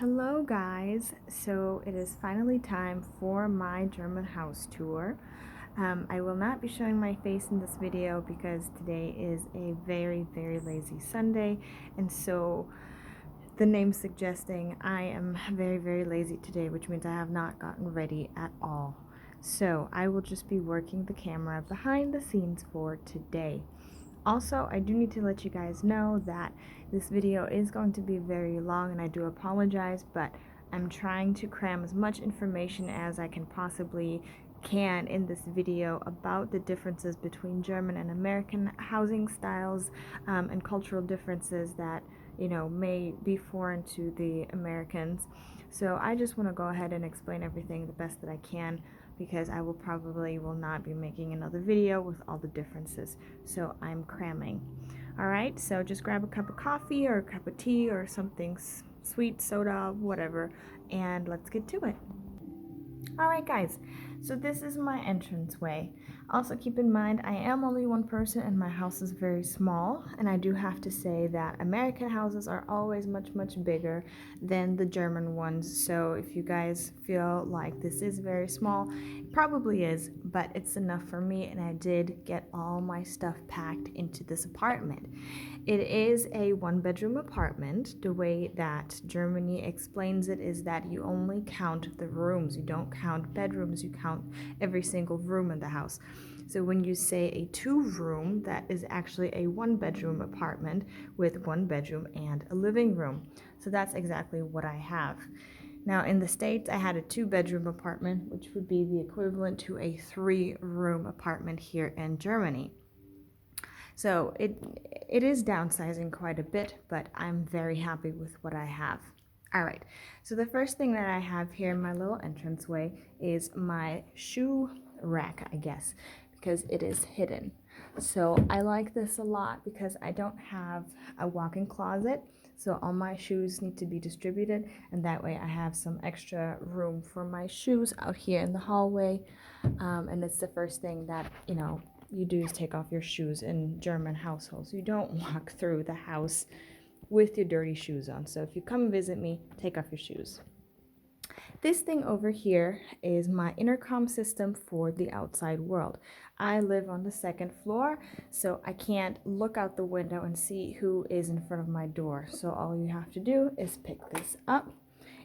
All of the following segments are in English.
Hello guys, so it is finally time for my German house tour. I will not be showing my face in this video because today is a very lazy Sunday, and so the name suggesting I am very lazy today, which means I have not gotten ready at all. So I will just be working the camera behind the scenes for today. Also, I do need to let you guys know that this video is going to be very long, and I do apologize, but I'm trying to cram as much information as I can in this video about the differences between German and American housing styles, and cultural differences that may be foreign to the Americans. So I just want to go ahead and explain everything the best that I can, because I will not be making another video with all the differences, so I'm cramming. Alright, so just grab a cup of coffee or a cup of tea or something sweet, soda, whatever, and let's get to it. Alright guys, so this is my entranceway. Also keep in mind I am only one person and my house is very small, and I do have to say that American houses are always much bigger than the German ones. So if you guys feel like this is very small, it probably is, but it's enough for me, and I did get all my stuff packed into this apartment. It is a one-bedroom apartment. The way that Germany explains it is that you only count the rooms. You don't count bedrooms, you count every single room in the house. So when you say a two-room, that is actually a one-bedroom apartment with one bedroom and a living room. So that's exactly what I have. Now in the States, I had a two-bedroom apartment, which would be the equivalent to a three-room apartment here in Germany. So it is downsizing quite a bit, but I'm very happy with what I have. All right, so the first thing that I have here in my little entranceway is my shoe rack, I guess, because it is hidden. So I like this a lot because I don't have a walk-in closet, so all my shoes need to be distributed, and that way I have some extra room for my shoes out here in the hallway. And it's the first thing that you do is take off your shoes in German households. You don't walk through the house with your dirty shoes on. So if you come visit me, take off your shoes. This thing over here is my intercom system for the outside world. I live on the second floor, so I can't look out the window and see who is in front of my door. So all you have to do is pick this up.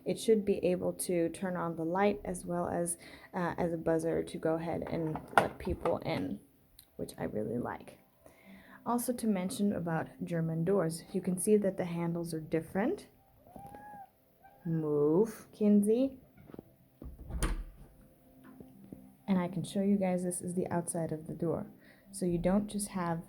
It should be able to turn on the light as well as a buzzer to go ahead and let people in, which I really like. Also to mention about German doors, you can see that the handles are different. Move, Kinsey. And I can show you guys, this is the outside of the door. So you don't just have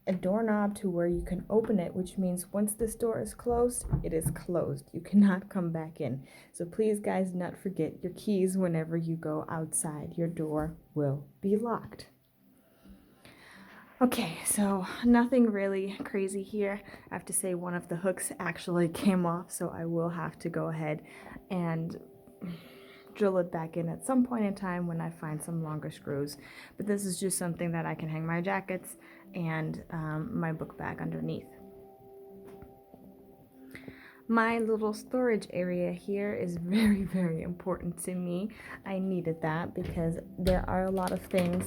a doorknob to where you can open it, which means once this door is closed, it is closed. You cannot come back in. So please guys, do not forget your keys whenever you go outside. Your door will be locked. Okay, so nothing really crazy here. I have to say one of the hooks actually came off, so I will have to go ahead and drill it back in at some point in time when I find some longer screws. But this is just something that I can hang my jackets and my book bag underneath. My little storage area here is very important to me. I needed that because there are a lot of things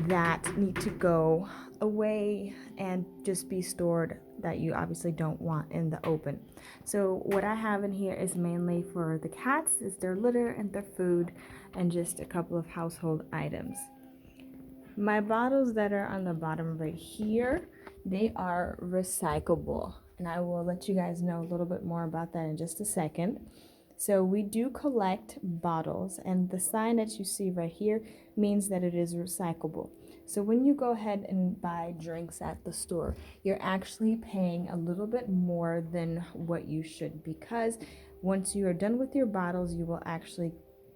that need to go away and just be stored that you obviously don't want in the open. So what I have in here is mainly for the cats, is their litter and their food, and just a couple of household items. My bottles that are on the bottom right here, they are recyclable, and I will let you guys know a little bit more about that in just a second. So we do collect bottles, and the sign that you see right here means that it is recyclable. So when you go ahead and buy drinks at the store, you're actually paying a little bit more than what you should, because once you are done with your bottles, you will actually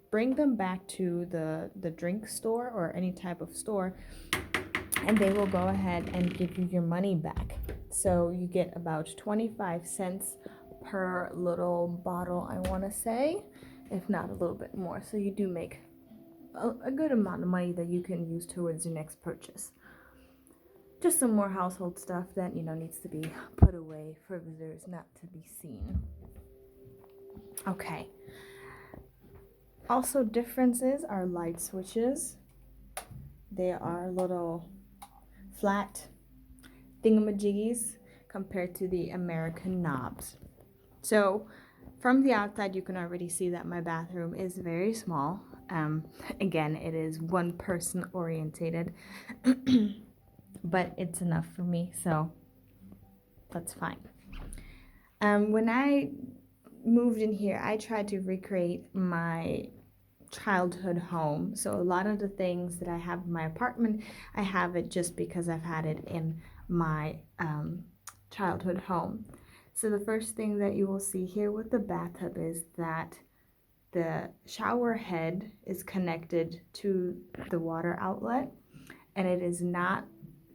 bring them back to the drink store or any type of store, and they will go ahead and give you your money back. So you get about 25 cents per little bottle, I want to say, if not a little bit more. So you do make a good amount of money that you can use towards your next purchase. Just some more household stuff that needs to be put away for visitors not to be seen. Okay. Also, differences are light switches. They are little flat thingamajiggies compared to the American knobs. So from the outside, you can already see that my bathroom is very small. Again, it is one person orientated, but it's enough for me, so that's fine. When I moved in here, I tried to recreate my childhood home. So a lot of the things that I have in my apartment, I have it just because I've had it in my childhood home. So the first thing that you will see here with the bathtub is that the shower head is connected to the water outlet, and it is not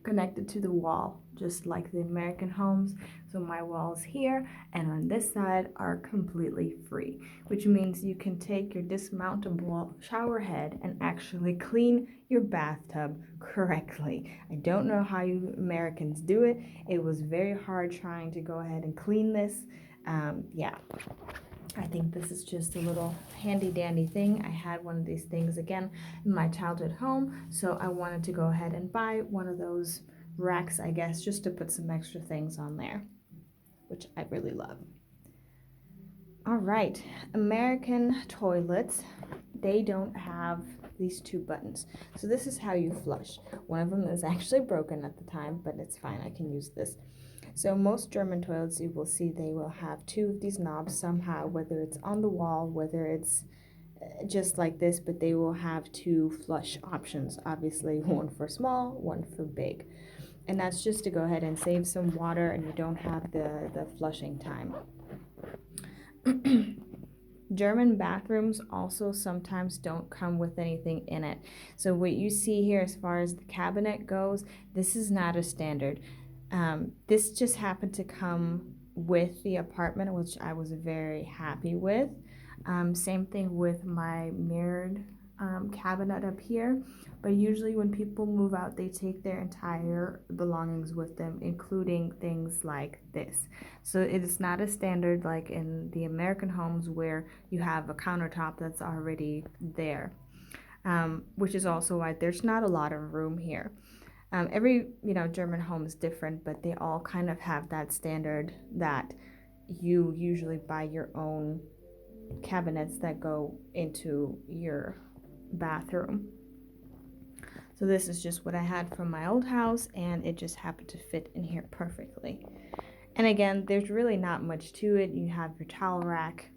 connected to the wall, just like the American homes. So my walls here and on this side are completely free, which means you can take your dismountable shower head and actually clean your bathtub correctly. I don't know how you Americans do it. It was very hard trying to go ahead and clean this. Yeah, I think this is just a little handy dandy thing. I had one of these things again in my childhood home, so I wanted to go ahead and buy one of those racks, I guess, just to put some extra things on there, which I really love. All right, American toilets, they don't have these two buttons. So this is how you flush. One of them is actually broken at the time, but it's fine, I can use this. So most German toilets, you will see they will have two of these knobs somehow, whether it's on the wall, whether it's just like this, but they will have two flush options, obviously one for small, one for big. And that's just to go ahead and save some water and you don't have the flushing time. German bathrooms also sometimes don't come with anything in it. So what you see here as far as the cabinet goes, this is not a standard. This just happened to come with the apartment, which I was very happy with. Same thing with my mirrored cabinet up here. But usually when people move out, they take their entire belongings with them, including things like this. So it is not a standard like in the American homes where you have a countertop that's already there, which is also why there's not a lot of room here. Every German home is different, but they all kind of have that standard that you usually buy your own cabinets that go into your bathroom. So this is just what I had from my old house, and it just happened to fit in here perfectly. And again, there's really not much to it. You have your towel rack,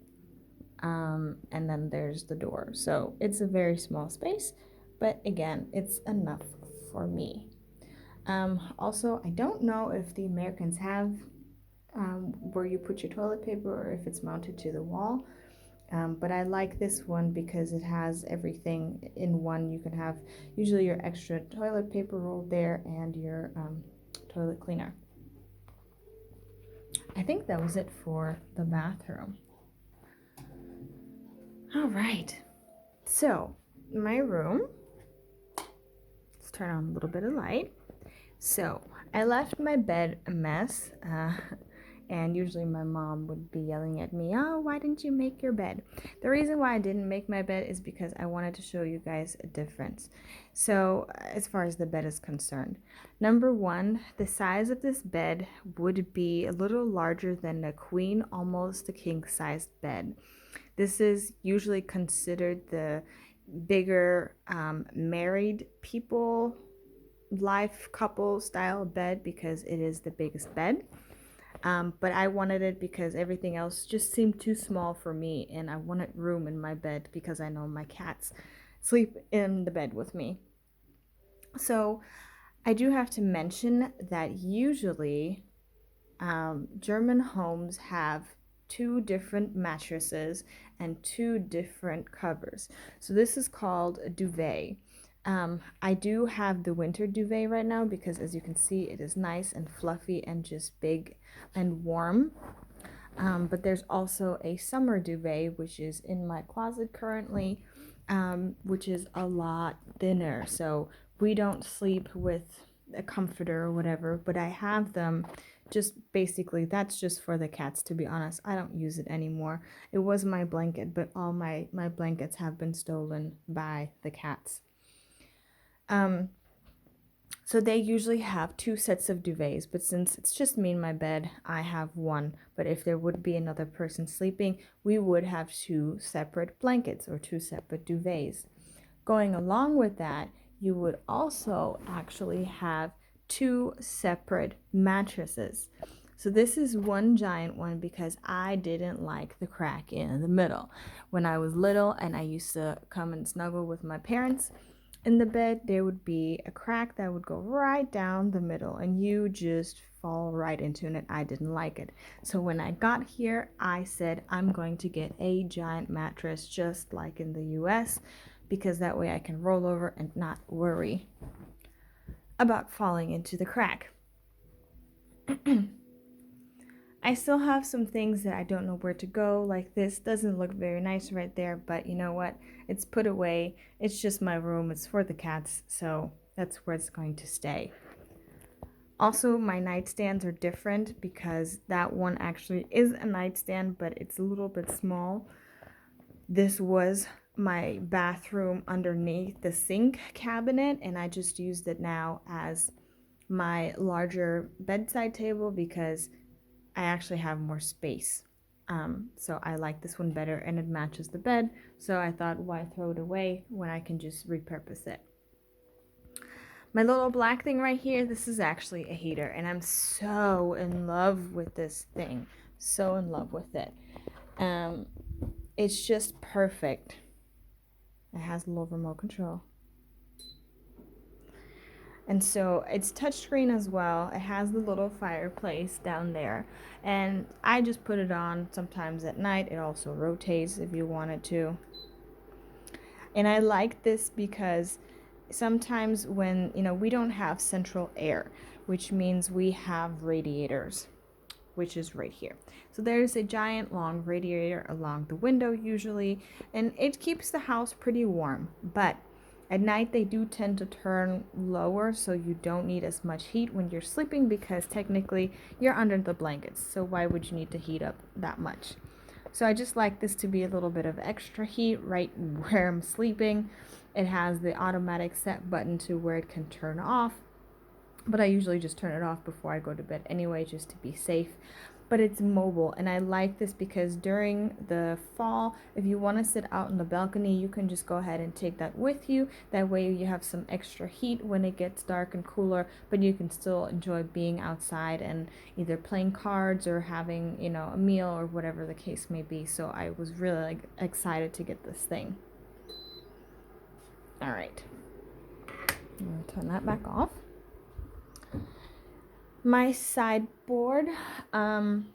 and then there's the door. So it's a very small space, but again, it's enough for me. Also, I don't know if the Americans have where you put your toilet paper or if it's mounted to the wall. But I like this one because it has everything in one. You can have usually your extra toilet paper roll there and your toilet cleaner. I think that was it for the bathroom. All right, so my room, let's turn on a little bit of light. So I left my bed a mess, and usually my mom would be yelling at me, oh, why didn't you make your bed? The reason why I didn't make my bed is because I wanted to show you guys a difference. So as far as the bed is concerned, number one, the size of this bed would be a little larger than a queen, almost a king-sized bed. This is usually considered the bigger married people life couple style bed because it is the biggest bed. But I wanted it because everything else just seemed too small for me, and I wanted room in my bed because I know my cats sleep in the bed with me. So I do have to mention that usually German homes have two different mattresses and two different covers. So this is called a duvet. I do have the winter duvet right now because, as you can see, it is nice and fluffy and just big and warm. But there's also a summer duvet, which is in my closet currently, which is a lot thinner. So we don't sleep with a comforter or whatever, but I have them just basically that's just for the cats, to be honest. I don't use it anymore. It was my blanket, but all my blankets have been stolen by the cats. um so they usually have two sets of duvets, but since it's just me in my bed, I have one. But if there would be another person sleeping, we would have two separate blankets or two separate duvets. Going along with that, you would also actually have two separate mattresses. So this is one giant one because I didn't like the crack in the middle. When I was little and I used to come and snuggle with my parents in the bed, there would be a crack that would go right down the middle and you just fall right into it. I didn't like it. So when I got here, I said I'm going to get a giant mattress just like in the US, because that way I can roll over and not worry about falling into the crack. I still have some things that I don't know where to go. Like this doesn't look very nice right there, but you know what? It's put away. It's just my room. It's for the cats, so that's where it's going to stay. Also, my nightstands are different because that one actually is a nightstand, but it's a little bit small. This was my bathroom underneath the sink cabinet, and I just used it now as my larger bedside table because I actually have more space. So I like this one better and it matches the bed. So I thought, why throw it away when I can just repurpose it? My little black thing right here, this is actually a heater, and I'm so in love with this thing. So in love with it. It's just perfect. It has a little remote control. And so it's touchscreen as well. It has the little fireplace down there. And I just put it on sometimes at night. It also rotates if you wanted to. And I like this because sometimes when, we don't have central air, which means we have radiators, which is right here. So there's a giant long radiator along the window usually, and it keeps the house pretty warm. But at night they do tend to turn lower, so you don't need as much heat when you're sleeping because technically you're under the blankets. So why would you need to heat up that much? So I just like this to be a little bit of extra heat right where I'm sleeping. It has the automatic set button to where it can turn off, but I usually just turn it off before I go to bed anyway, just to be safe. But it's mobile, and I like this because during the fall, if you want to sit out on the balcony, you can just go ahead and take that with you. That way you have some extra heat when it gets dark and cooler, but you can still enjoy being outside and either playing cards or having, a meal or whatever the case may be. So I was really excited to get this thing. All right, I'm going to turn that back off. My sideboard,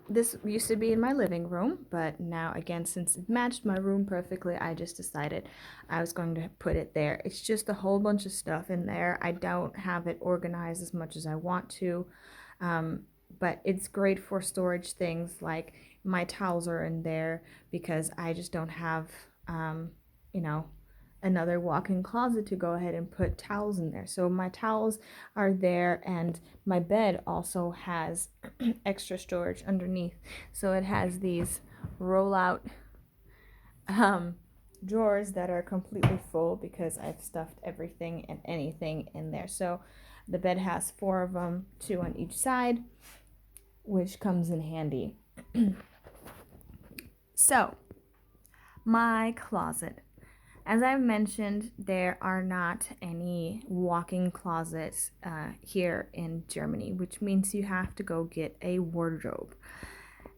this used to be in my living room, but now again, since it matched my room perfectly, I just decided I was going to put it there. It's just a whole bunch of stuff in there. I don't have it organized as much as I want to, but it's great for storage things. Like my towels are in there because I just don't have, you know, another walk-in closet to go ahead and put towels in there. So my towels are there, and my bed also has extra storage underneath. So it has these roll-out drawers that are completely full because I've stuffed everything and anything in there. So the bed has 4 of them, 2 on each side, which comes in handy. So my closet. As I've mentioned, there are not any walk-in closets here in Germany, which means you have to go get a wardrobe.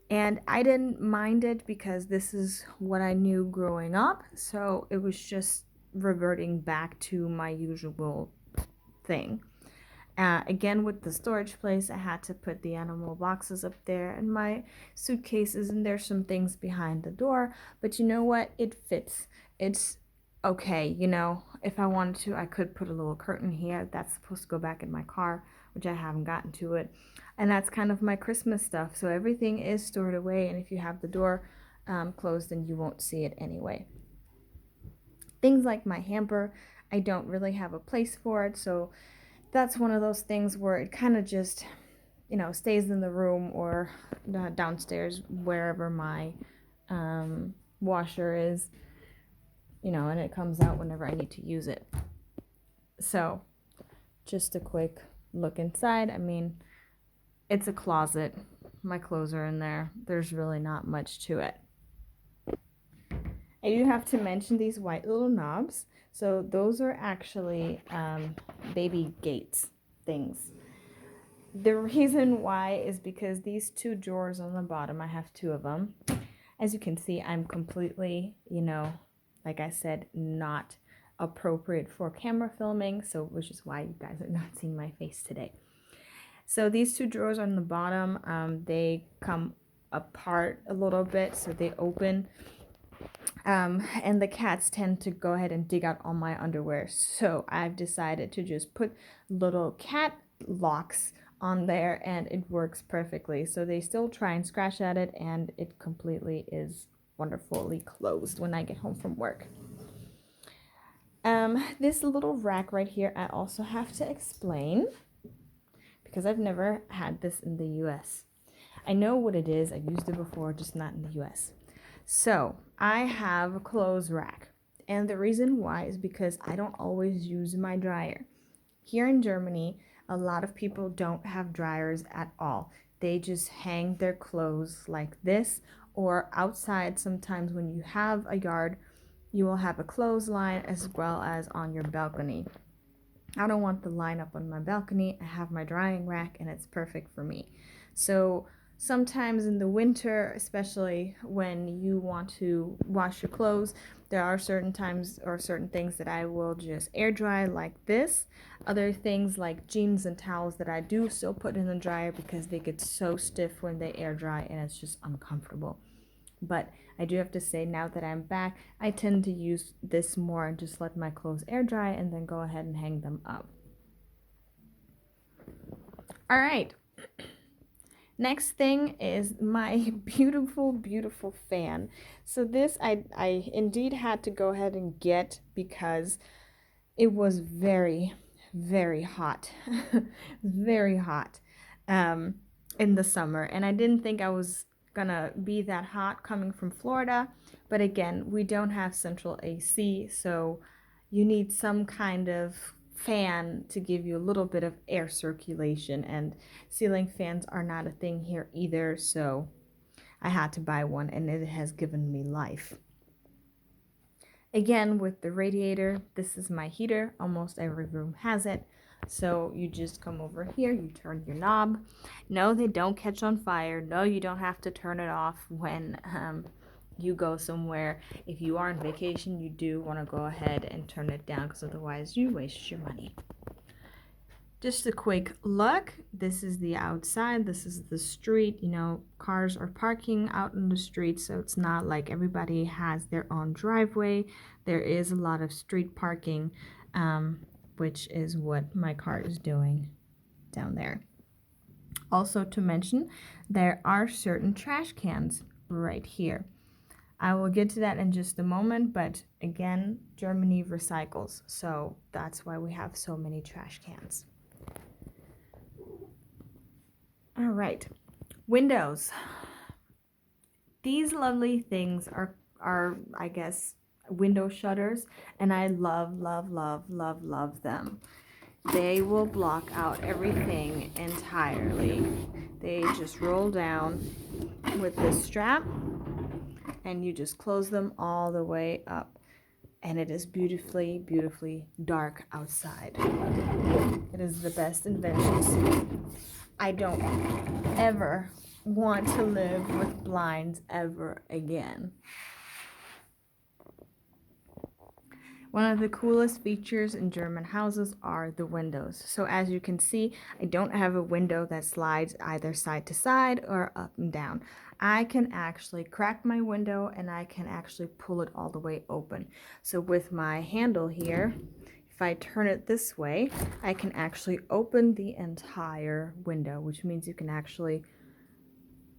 And I didn't mind it because this is what I knew growing up, so it was just reverting back to my usual thing. Again, with the storage place, I had to put the animal boxes up there and my suitcases, and there's some things behind the door, but you know what? It fits. It's okay, if I wanted to, I could put a little curtain here. That's supposed to go back in my car, which I haven't gotten to it. And that's kind of my Christmas stuff. So everything is stored away, and if you have the door closed, then you won't see it anyway. Things like my hamper, I don't really have a place for it, so that's one of those things where it kind of just, you know, stays in the room or downstairs, wherever my washer is, you know, and it comes out whenever I need to use it. So just a quick look inside. I mean, it's a closet. My clothes are in there. There's really not much to it. I do have to mention these white little knobs. So those are actually baby gates things. The reason why is because these two drawers on the bottom, I have two of them. As you can see, I'm completely, you know, like I said, not appropriate for camera filming, so which is why you guys are not seeing my face today. So these two drawers on the bottom, they come apart a little bit, so they open. And the cats tend to go ahead and dig out all my underwear. So I've decided to just put little cat locks on there, and it works perfectly. So they still try and scratch at it, and it completely is wonderfully closed when I get home from work. This little rack right here, I also have to explain because I've never had this in the US. I know what it is. I've used it before, just not in the US. So I have a clothes rack, and the reason why is because I don't always use my dryer. Here in Germany, a lot of people don't have dryers at all. They just hang their clothes like this, or outside sometimes when you have a yard, you will have a clothesline as well as on your balcony. I don't want the line up on my balcony. I have my drying rack, and it's perfect for me. So sometimes in the winter, especially when you want to wash your clothes, there are certain times or certain things that I will just air dry like this. Other things like jeans and towels that I do still put in the dryer because they get so stiff when they air dry, and it's just uncomfortable. But I do have to say, now that I'm back, I tend to use this more and just let my clothes air dry and then go ahead and hang them up. All right. Next thing is my beautiful, beautiful fan. So this I indeed had to go ahead and get because it was very, very hot. Very hot in the summer. And I didn't think I was gonna be that hot coming from Florida, but again, we don't have central AC, so you need some kind of fan to give you a little bit of air circulation, and ceiling fans are not a thing here either, so I had to buy one, and it has given me life. Again, with the radiator, this is my heater. Almost every room has it. So you just come over here, you turn your knob. No, they don't catch on fire. No, you don't have to turn it off when you go somewhere. If you are on vacation, you do want to go ahead and turn it down because otherwise you waste your money. Just a quick look. This is the outside. This is the street. You know, cars are parking out in the street, so it's not like everybody has their own driveway. There is a lot of street parking, which is what my car is doing down there. Also to mention, there are certain trash cans right here. I will get to that in just a moment, but again, Germany recycles, so that's why we have so many trash cans. All right, windows. These lovely things are I guess window shutters, and I love, love, love, love, love them. They will block out everything entirely. They just roll down with this strap, and you just close them all the way up, and it is beautifully, beautifully dark outside. It is the best invention. I don't ever want to live with blinds ever again. One of the coolest features in German houses are the windows. So as you can see, I don't have a window that slides either side to side or up and down. I can actually crack my window, and I can actually pull it all the way open. So with my handle here, if I turn it this way, I can actually open the entire window, which means you can actually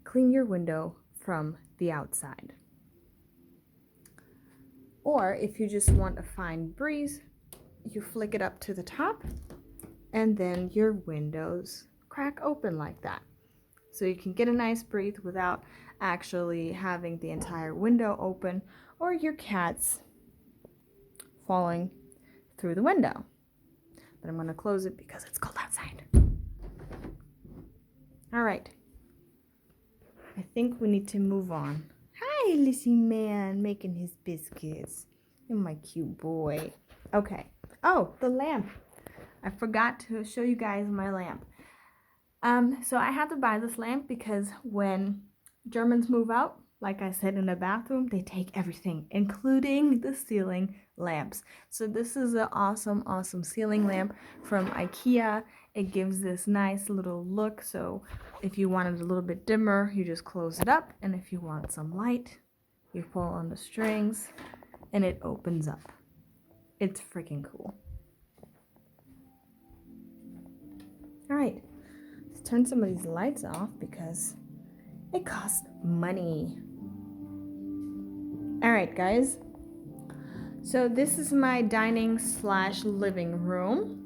clean your window from the outside. Or if you just want a fine breeze, you flick it up to the top, and then your windows crack open like that. so you can get a nice breathe without actually having the entire window open or your cats falling through the window. But I'm going to close it because it's cold outside. All right. I think we need to move on. Hi, Lissy man, making his biscuits. You're my cute boy. Okay. Oh, the lamp. I forgot to show you guys my lamp. So I had to buy this lamp because when Germans move out, like I said in the bathroom, they take everything, including the ceiling lamps. So this is an awesome ceiling lamp from IKEA. It gives this nice little look. So if you want it a little bit dimmer, you just close it up. And if you want some light, you pull on the strings and it opens up. It's freaking cool. All right, let's turn some of these lights off because it costs money. All right, guys. So this is my dining / living room.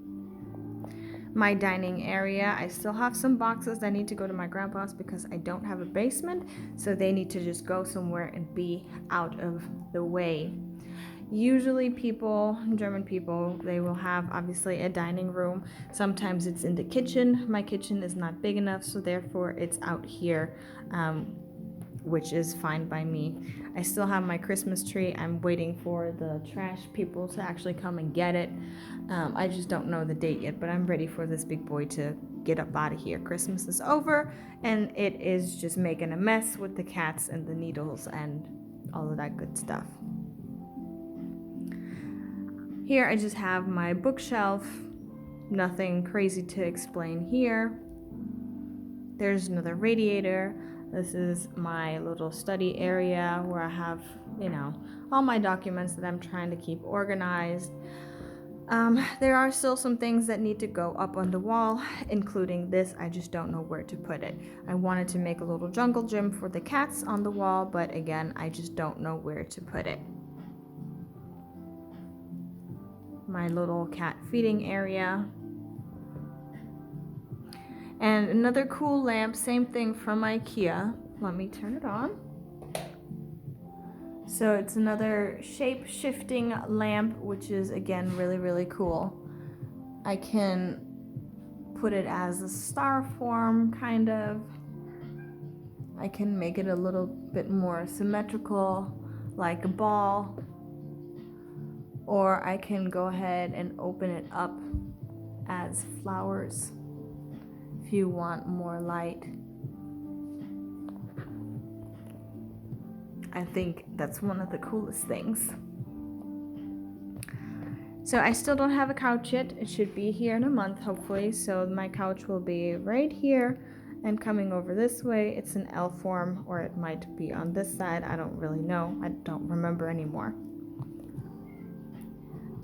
My dining area. I still have some boxes that need to go to my grandpa's because I don't have a basement. So they need to just go somewhere and be out of the way. Usually people, German people, they will have obviously a dining room. Sometimes it's in the kitchen. My kitchen is not big enough, so therefore it's out here, which is fine by me. I still have my Christmas tree. I'm waiting for the trash people to actually come and get it. I just don't know the date yet, but I'm ready for this big boy to get up out of here. Christmas is over, and it is just making a mess with the cats and the needles and all of that good stuff. Here I just have my bookshelf, nothing crazy to explain here. There's another radiator. This is my little study area where I have, all my documents that I'm trying to keep organized. There are still some things that need to go up on the wall, including this. I just don't know where to put it. I wanted to make a little jungle gym for the cats on the wall, but again, I just don't know where to put it. My little cat feeding area. And another cool lamp, same thing from IKEA. Let me turn it on. So it's another shape-shifting lamp, which is again really cool. I can put it as a star form, kind of. I can make it a little bit more symmetrical, like a ball. Or I can go ahead and open it up as flowers if you want more light. I think that's one of the coolest things. So I still don't have a couch yet. It should be here in a month, hopefully. So my couch will be right here and coming over this way. It's an L form, or it might be on this side. I don't really know. I don't remember anymore.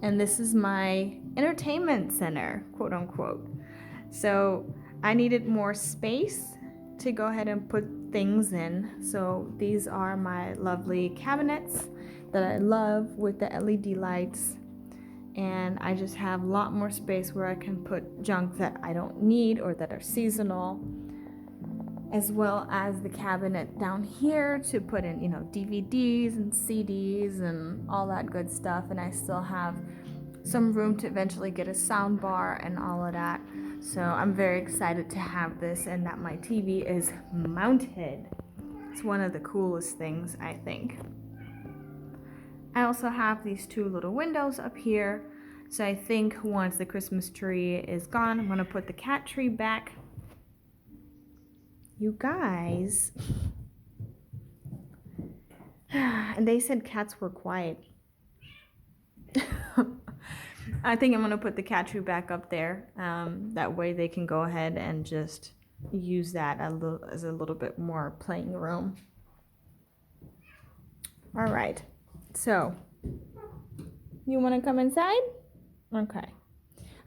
And this is my entertainment center, quote unquote. So I needed more space to go ahead and put things in. So these are my lovely cabinets that I love with the LED lights. And I just have a lot more space where I can put junk that I don't need or that are seasonal, as well as the cabinet down here to put in, DVDs and CDs and all that good stuff. And I still have some room to eventually get a sound bar and all of that. So I'm very excited to have this and that my TV is mounted. It's one of the coolest things, I think. I also have these two little windows up here. So I think once the Christmas tree is gone, I'm gonna put the cat tree back. You guys. And they said cats were quiet. I think I'm gonna put the cat tree back up there. That way they can go ahead and just use that as a little bit more playing room. All right, so you wanna come inside? Okay.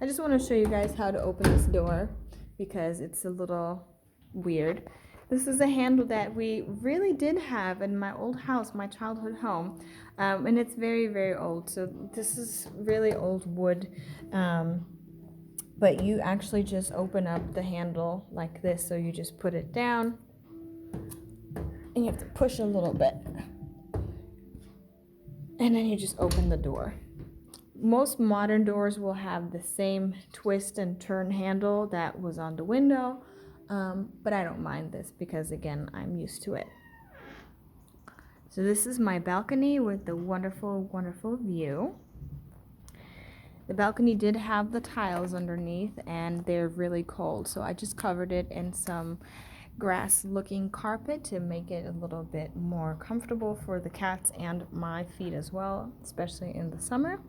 I just wanna show you guys how to open this door because it's a little weird. This is a handle that we really did have in my old house, my childhood home, and it's very old. So this is really old wood, but you actually just open up the handle like this. So you just put it down and you have to push a little bit, and then you just open the door. Most modern doors will have the same twist and turn handle that was on the window, but I don't mind this because, again, I'm used to it. So this is my balcony with the wonderful, wonderful view. The balcony did have the tiles underneath, and they're really cold, so I just covered it in some grass-looking carpet to make it a little bit more comfortable for the cats and my feet as well, especially in the summer.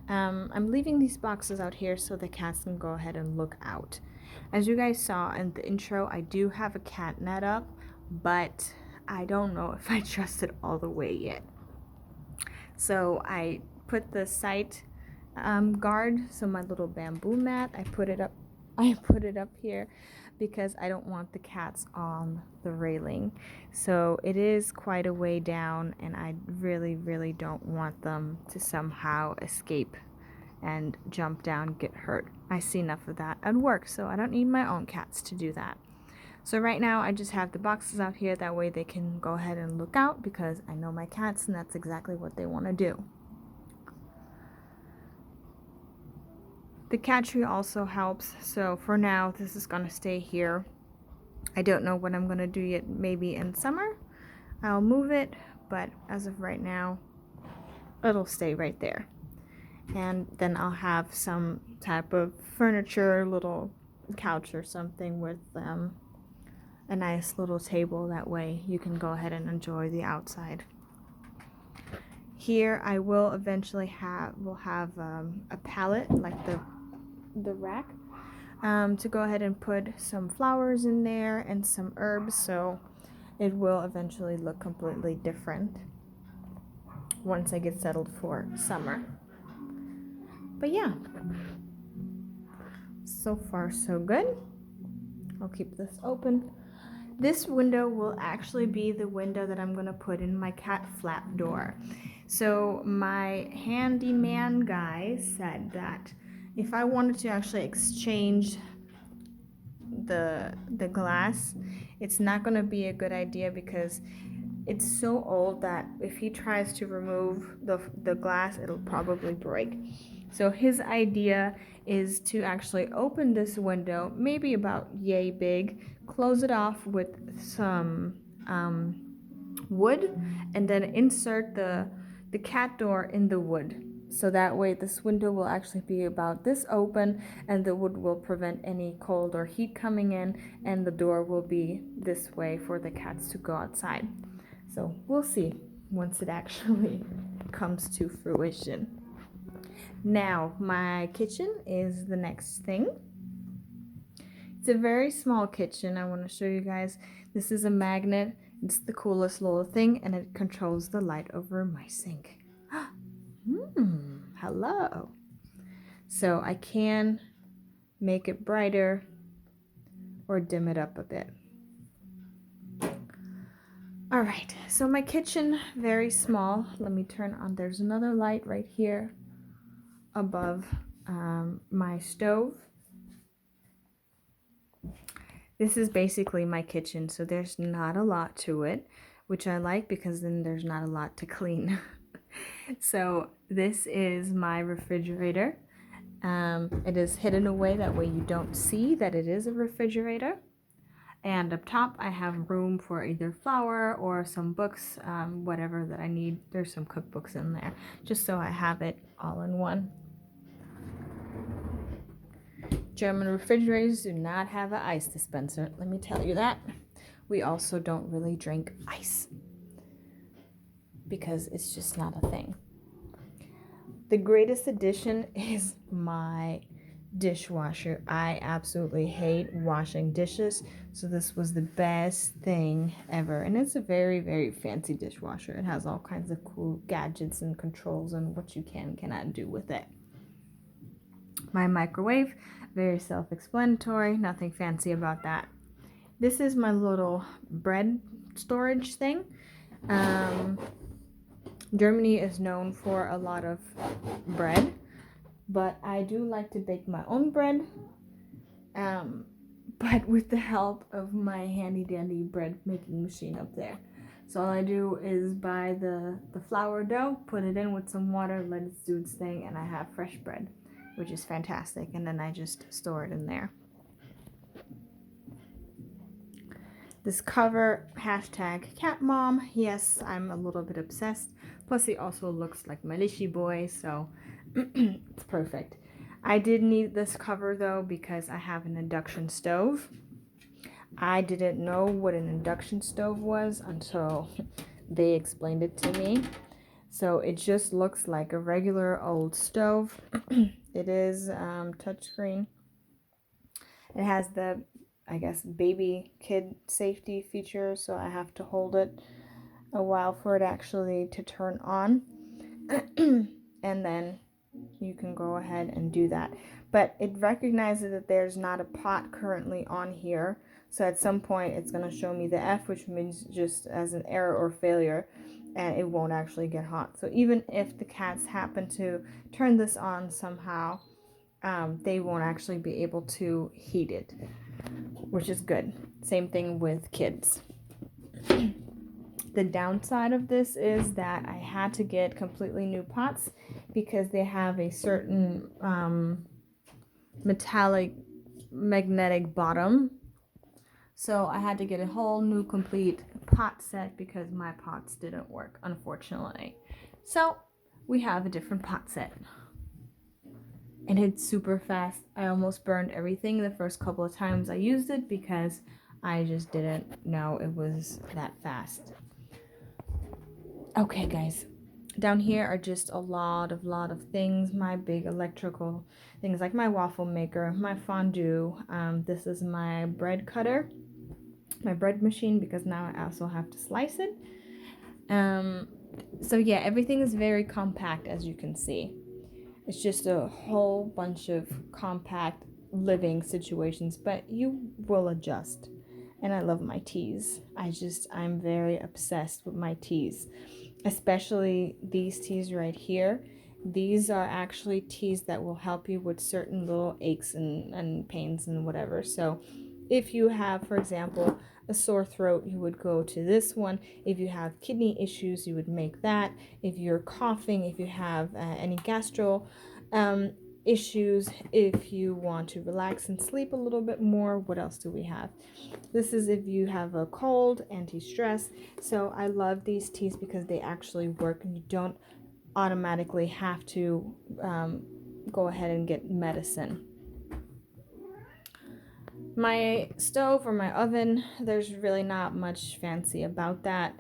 I'm leaving these boxes out here so the cats can go ahead and look out. As you guys saw in the intro, I do have a cat net up, but I don't know if I trust it all the way yet. So I put the sight guard, so my little bamboo mat, I put it up here because I don't want the cats on the railing. So it is quite a way down, and I really, really don't want them to somehow escape and jump down, get hurt. I see enough of that at work, so I don't need my own cats to do that. So right now I just have the boxes out here, that way they can go ahead and look out, because I know my cats and that's exactly what they want to do. The cat tree also helps, so for now this is going to stay here. I don't know what I'm going to do yet. Maybe in summer I'll move it, but as of right now it'll stay right there. And then I'll have some type of furniture, little couch or something with a nice little table, that way you can go ahead and enjoy the outside. Here I will eventually have a pallet, like the rack, to go ahead and put some flowers in there and some herbs, so it will eventually look completely different once I get settled for summer. But yeah, so far so good. I'll keep this open. This window will actually be the window that I'm going to put in my cat flap door. So my handyman guy said that if I wanted to actually exchange the glass, it's not going to be a good idea because it's so old that if he tries to remove the glass, it'll probably break. So his idea is to actually open this window, maybe about yay big, close it off with some wood, and then insert the cat door in the wood. So that way this window will actually be about this open, and the wood will prevent any cold or heat coming in, and the door will be this way for the cats to go outside. So we'll see once it actually comes to fruition. Now, my kitchen is the next thing. It's a very small kitchen. I want to show you guys. This is a magnet. It's the coolest little thing, and it controls the light over my sink. Hello. So I can make it brighter or dim it up a bit. All right, so my kitchen, very small. Let me turn on. There's another light right here above my stove. This is basically my kitchen, so there's not a lot to it, which I like because then there's not a lot to clean. So this is my refrigerator. It is hidden away, that way you don't see that it is a refrigerator. And up top I have room for either flour or some books, whatever that I need. There's some cookbooks in there, just so I have it all in one. German refrigerators do not have an ice dispenser, let me tell you that. We also don't really drink ice because it's just not a thing. The greatest addition is my dishwasher. I absolutely hate washing dishes, so this was the best thing ever. And it's a very, very fancy dishwasher. It has all kinds of cool gadgets and controls and what you can and cannot do with it. My microwave, very self-explanatory, nothing fancy about that. This is my little bread storage thing. Germany is known for a lot of bread. but I do like to bake my own bread, but with the help of my handy dandy bread making machine up there. So all I do is buy the flour dough, put it in with some water, let it do its thing, and I have fresh bread, which is fantastic, and then I just store it in there. This cover, #CatMom. Yes, I'm a little bit obsessed. Plus, he also looks like my Lishi boy, so it's perfect. I did need this cover though because I have an induction stove. I didn't know what an induction stove was until they explained it to me. So it just looks like a regular old stove. It is touchscreen. It has the, I guess, baby kid safety feature, so I have to hold it a while for it actually to turn on. And then you can go ahead and do that. But it recognizes that there's not a pot currently on here. So at some point it's going to show me the F, which means just as an error or failure, and it won't actually get hot. So even if the cats happen to turn this on somehow, they won't actually be able to heat it, which is good. Same thing with kids. The downside of this is that I had to get completely new pots because they have a certain metallic magnetic bottom. So I had to get a whole new complete pot set because my pots didn't work, unfortunately. So we have a different pot set. And it's super fast. I almost burned everything the first couple of times I used it because I just didn't know it was that fast. Okay, guys, down here are just a lot of things. My big electrical things like my waffle maker, my fondue. This is my bread cutter, my bread machine, because now I also have to slice it. So yeah, everything is very compact, as you can see. It's just a whole bunch of compact living situations, but you will adjust. And I love my teas. I'm very obsessed with my teas, especially these teas right here. These are actually teas that will help you with certain little aches and pains and whatever. So if you have, for example, a sore throat, you would go to this one. If you have kidney issues, you would make that. If you're coughing, if you have any gastro issues, if you want to relax and sleep a little bit more, what else do we have? This is if you have a cold, anti-stress. So I love these teas because they actually work and you don't automatically have to go ahead and get medicine. My stove or my oven, there's really not much fancy about that.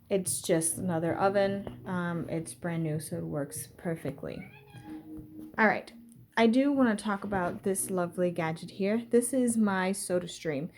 It's just another oven. It's brand new, so it works perfectly. All right. I do want to talk about this lovely gadget here. This is my SodaStream.